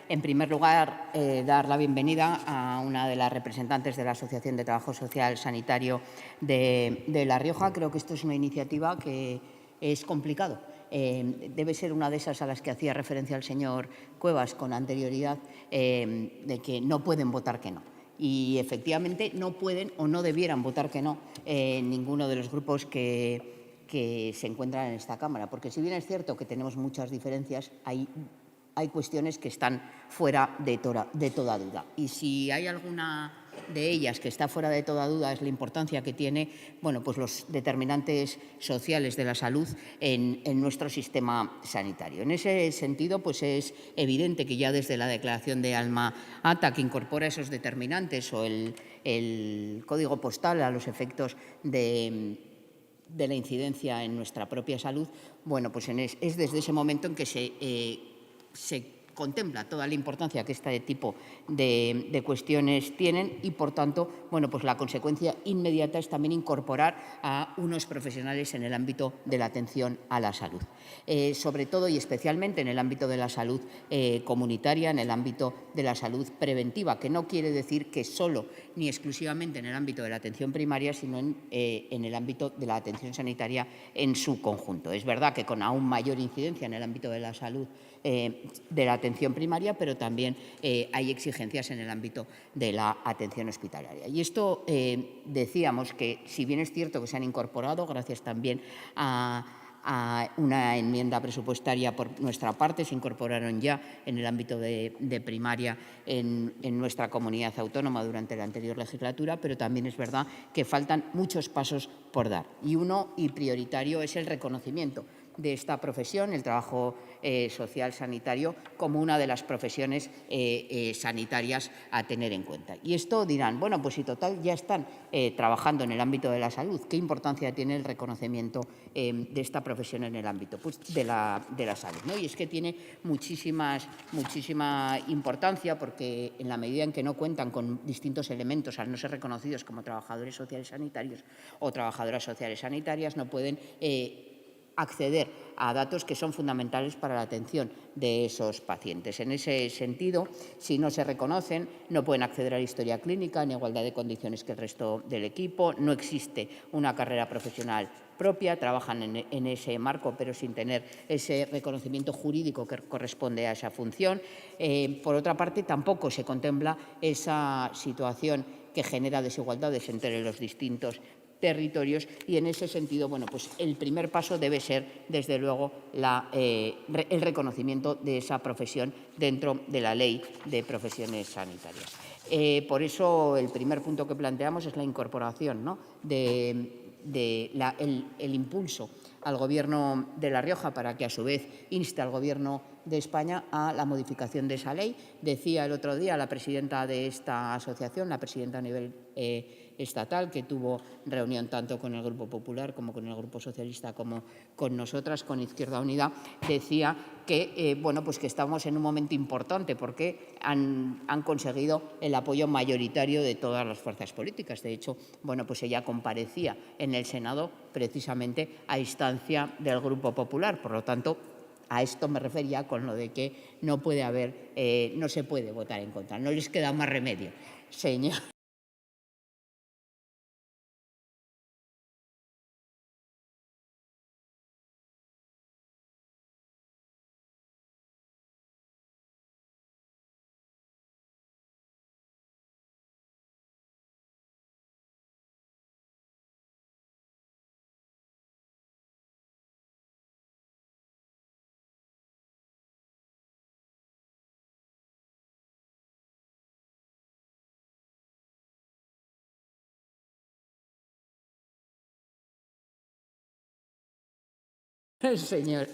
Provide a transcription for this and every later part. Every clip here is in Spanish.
En primer lugar, dar la bienvenida a una de las representantes de la Asociación de Trabajo Social Sanitario de La Rioja. Creo que esto es una iniciativa que es complicado. Debe ser una de esas a las que hacía referencia el señor Cuevas con anterioridad, de que no pueden votar que no. Y efectivamente no pueden o no debieran votar que no ninguno de los grupos que se encuentran en esta Cámara. Porque si bien es cierto que tenemos muchas diferencias, hay cuestiones que están fuera de toda duda. Y si hay alguna de ellas que está fuera de toda duda es la importancia que tiene, pues los determinantes sociales de la salud en nuestro sistema sanitario. En ese sentido, pues es evidente que ya desde la declaración de Alma-Ata, que incorpora esos determinantes, o el código postal a los efectos de la incidencia en nuestra propia salud, pues es desde ese momento en que se contempla toda la importancia que este tipo de cuestiones tienen y, por tanto, pues la consecuencia inmediata es también incorporar a unos profesionales en el ámbito de la atención a la salud. Sobre todo y especialmente en el ámbito de la salud comunitaria, en el ámbito de la salud preventiva, que no quiere decir que solo ni exclusivamente en el ámbito de la atención primaria, sino en el ámbito de la atención sanitaria en su conjunto. Es verdad que con aún mayor incidencia en el ámbito de la salud de la atención primaria, pero también hay exigencias en el ámbito de la atención hospitalaria. Y esto decíamos que, si bien es cierto que se han incorporado, gracias también a una enmienda presupuestaria por nuestra parte, se incorporaron ya en el ámbito de primaria en nuestra comunidad autónoma durante la anterior legislatura, pero también es verdad que faltan muchos pasos por dar. Y uno, y prioritario, es el reconocimiento de esta profesión, el trabajo social sanitario, como una de las profesiones sanitarias a tener en cuenta. Y esto dirán, pues si total ya están trabajando en el ámbito de la salud, ¿qué importancia tiene el reconocimiento de esta profesión en el ámbito de la salud? ¿No? Y es que tiene muchísima importancia, porque en la medida en que no cuentan con distintos elementos, al no ser reconocidos como trabajadores sociales sanitarios o trabajadoras sociales sanitarias, no pueden acceder a datos que son fundamentales para la atención de esos pacientes. En ese sentido, si no se reconocen, no pueden acceder a la historia clínica en igualdad de condiciones que el resto del equipo, no existe una carrera profesional propia, trabajan en ese marco, pero sin tener ese reconocimiento jurídico que corresponde a esa función. Por otra parte, tampoco se contempla esa situación que genera desigualdades entre los distintos territorios, y en ese sentido, pues el primer paso debe ser, desde luego, el reconocimiento de esa profesión dentro de la Ley de Profesiones Sanitarias. Por eso, el primer punto que planteamos es la incorporación, ¿no?, el impulso al Gobierno de La Rioja para que, a su vez, inste al Gobierno de España a la modificación de esa ley. Decía el otro día la presidenta de esta asociación, la presidenta a nivel estatal, que tuvo reunión tanto con el Grupo Popular como con el Grupo Socialista como con nosotras, con Izquierda Unida, decía que, pues que estamos en un momento importante porque han conseguido el apoyo mayoritario de todas las fuerzas políticas. De hecho, pues ella comparecía en el Senado precisamente a instancia del Grupo Popular. Por lo tanto, a esto me refería con lo de que no se puede votar en contra. No les queda más remedio, señor.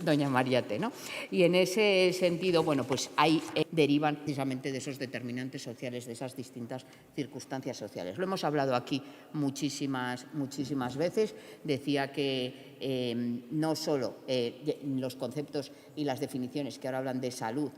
Doña Mariate, ¿no? Y en ese sentido, pues ahí derivan precisamente de esos determinantes sociales, de esas distintas circunstancias sociales. Lo hemos hablado aquí muchísimas veces. Decía que no solo los conceptos y las definiciones que ahora hablan de salud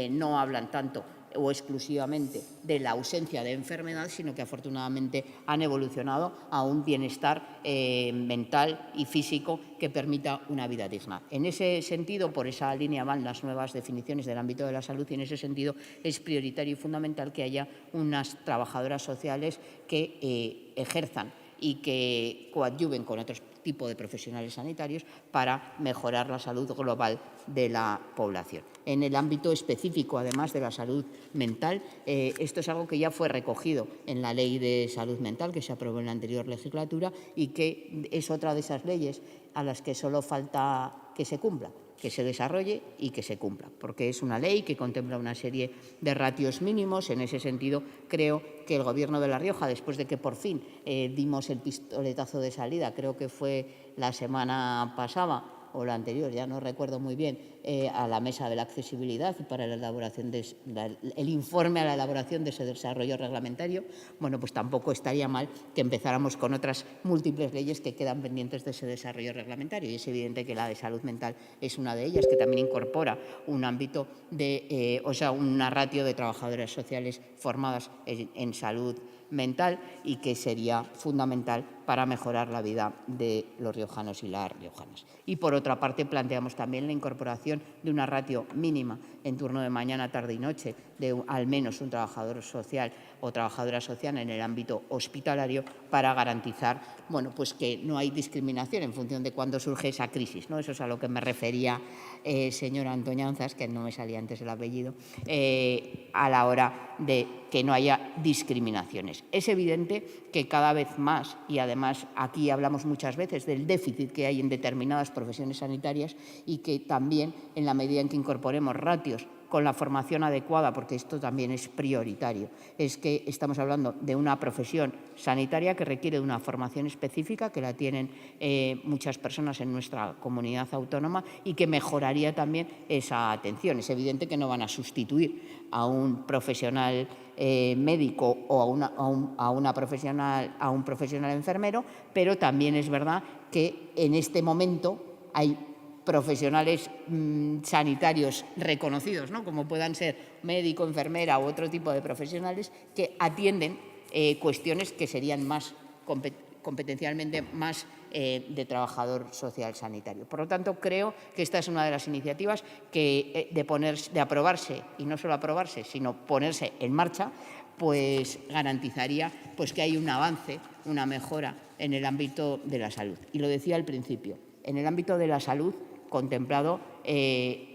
no hablan tanto o exclusivamente de la ausencia de enfermedad, sino que afortunadamente han evolucionado a un bienestar mental y físico que permita una vida digna. En ese sentido, por esa línea van las nuevas definiciones del ámbito de la salud y en ese sentido es prioritario y fundamental que haya unas trabajadoras sociales que ejerzan y que coadyuven con otros tipos de profesionales sanitarios para mejorar la salud global de la población. En el ámbito específico, además de la salud mental, esto es algo que ya fue recogido en la Ley de Salud Mental que se aprobó en la anterior legislatura y que es otra de esas leyes a las que solo falta que se cumpla, que se desarrolle y que se cumpla, porque es una ley que contempla una serie de ratios mínimos. En ese sentido, creo que el Gobierno de La Rioja, después de que por fin dimos el pistoletazo de salida, creo que fue la semana pasada o la anterior, ya no recuerdo muy bien, a la mesa de la accesibilidad y para la elaboración el informe a la elaboración de ese desarrollo reglamentario, bueno, pues tampoco estaría mal que empezáramos con otras múltiples leyes que quedan pendientes de ese desarrollo reglamentario. Y es evidente que la de salud mental es una de ellas, que también incorpora un ámbito de, una ratio de trabajadoras sociales formadas en salud mental y que sería fundamental para mejorar la vida de los riojanos y las riojanas. Y por otra parte, planteamos también la incorporación de una ratio mínima en turno de mañana, tarde y noche de al menos un trabajador social o trabajadora social en el ámbito hospitalario para garantizar, bueno, pues que no hay discriminación en función de cuándo surge esa crisis, ¿no? Eso es a lo que me refería señora Antoñanzas, que no me salía antes el apellido, a la hora de que no haya discriminaciones. Es evidente que cada vez más, y además aquí hablamos muchas veces del déficit que hay en determinadas profesiones sanitarias y que también en la medida en que incorporemos ratios con la formación adecuada, porque esto también es prioritario, es que estamos hablando de una profesión sanitaria que requiere de una formación específica, que la tienen muchas personas en nuestra comunidad autónoma y que mejoraría también esa atención. Es evidente que no van a sustituir a un profesional médico o a un profesional enfermero, pero también es verdad que en este momento hay profesionales sanitarios reconocidos, ¿no? Como puedan ser médico, enfermera u otro tipo de profesionales que atienden cuestiones que serían más competencialmente más de trabajador social sanitario. Por lo tanto, creo que esta es una de las iniciativas que de aprobarse, y no solo aprobarse, sino ponerse en marcha, pues garantizaría pues, que hay un avance, una mejora en el ámbito de la salud. Y lo decía al principio, en el ámbito de la salud contemplado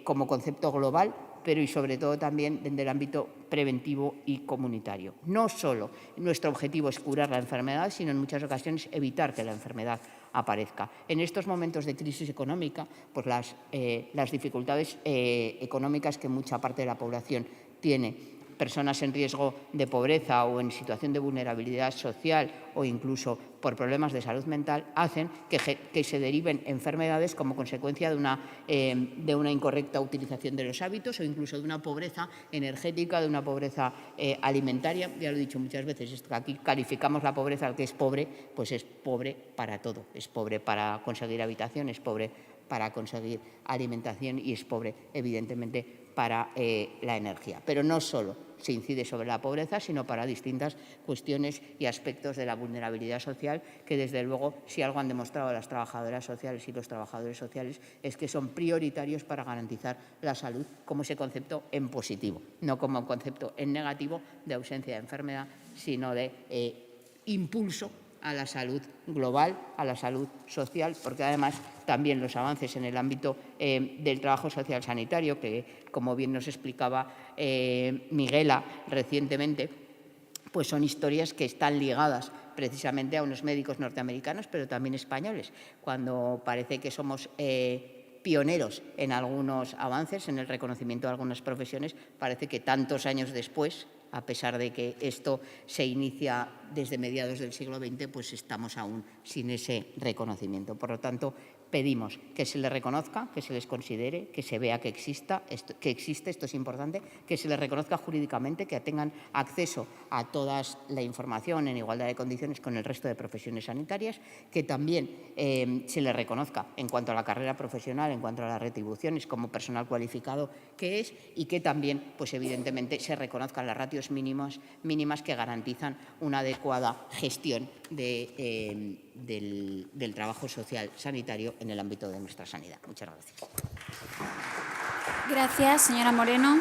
como concepto global, pero y sobre todo también desde el ámbito preventivo y comunitario. No solo nuestro objetivo es curar la enfermedad, sino en muchas ocasiones evitar que la enfermedad aparezca. En estos momentos de crisis económica, pues las dificultades económicas que mucha parte de la población tiene, personas en riesgo de pobreza o en situación de vulnerabilidad social o incluso por problemas de salud mental, hacen que se deriven enfermedades como consecuencia de una incorrecta utilización de los hábitos o incluso de una pobreza energética, de una pobreza alimentaria. Ya lo he dicho muchas veces, aquí calificamos la pobreza al que es pobre, pues es pobre para todo. Es pobre para conseguir habitación, es pobre para conseguir alimentación y es pobre, evidentemente, para la energía. Pero no solo se incide sobre la pobreza, sino para distintas cuestiones y aspectos de la vulnerabilidad social que, desde luego, si algo han demostrado las trabajadoras sociales y los trabajadores sociales es que son prioritarios para garantizar la salud como ese concepto en positivo, no como un concepto en negativo de ausencia de enfermedad, sino de impulso a la salud global, a la salud social, porque además también los avances en el ámbito del trabajo social sanitario, que como bien nos explicaba Miguela recientemente, pues son historias que están ligadas precisamente a unos médicos norteamericanos, pero también españoles, cuando parece que somos pioneros en algunos avances, en el reconocimiento de algunas profesiones, parece que tantos años después, a pesar de que esto se inicia desde mediados del siglo XX, pues estamos aún sin ese reconocimiento. Por lo tanto, pedimos que se les reconozca, que se les considere, que se vea que existe, esto es importante, que se les reconozca jurídicamente, que tengan acceso a toda la información en igualdad de condiciones con el resto de profesiones sanitarias, que también se les reconozca en cuanto a la carrera profesional, en cuanto a las retribuciones como personal cualificado que es, y que también, pues evidentemente, se reconozcan las ratios mínimas que garantizan una adecuada gestión del trabajo social sanitario en el ámbito de nuestra sanidad. Muchas gracias. Gracias, señora Moreno.